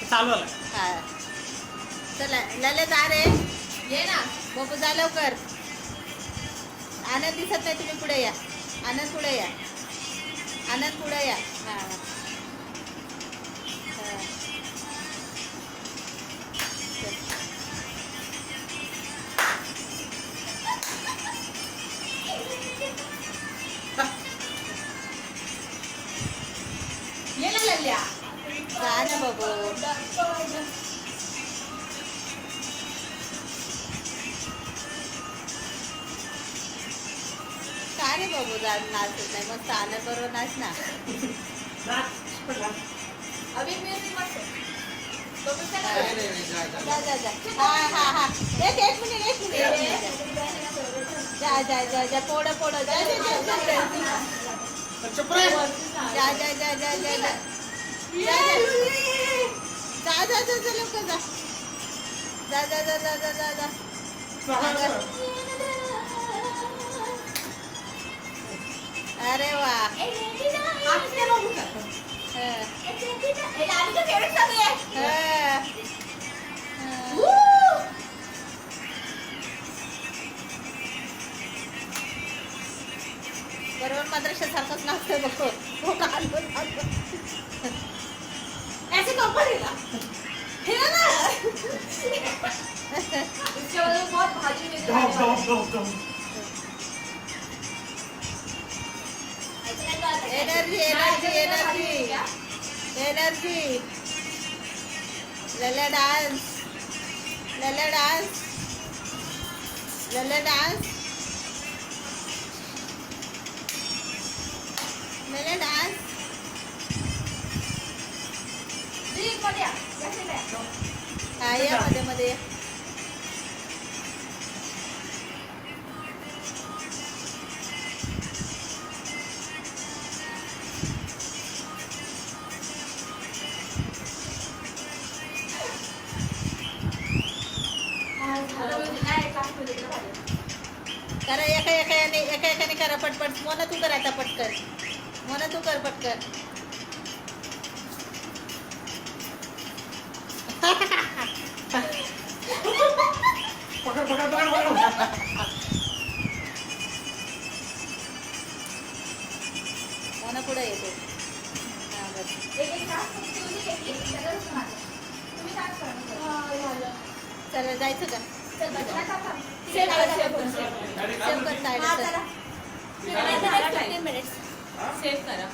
चालू आला. हा चला लले जा रे, ये ना बघू जा लवकर. आनंद दिसत नाही, तुम्ही पुढे या. आनंद पुढे या, आनंद पुढे या. हा ये ना लल्या, जा ना बघू. का रे बघू जा, नाचत नाही मस्त. आनंद बरोबर नाच ना. अभी म्यूजिक मत बघू हा. चला. जा जा जा. हा हा हा. एक मिनिट जा जा जा जा. पोडं पोडं जा जा जा जा. चुप रे. जा जा जा जा जा जा. जा जा जा जा लवकर जा. जा जा जा जा जा जा जा. अरे वा. आपने बघू का हे लालीचं फेवरेट सॉन्ग आहे. बरोबर मद्राशा सारखंच नाचतोय बघ. हो का ऐसे कपर हिला हिला ना. इसके वजह से बहुत भारी निकल जाओ जाओ जाओ जाओ. Energy energy energy energy. Lalya dance, Lalya dance, Lalya dance, Lalya dance. हा या मध्ये मध्ये. करा एका एकाने करा पटपट. मोना तू कर आता पटकन. मोना तू कर पटकन. पकड पकड पकड पकड. मोना पुढे येतो. हा बस. चला जायचं का? सेव कर साईड. सेव करा.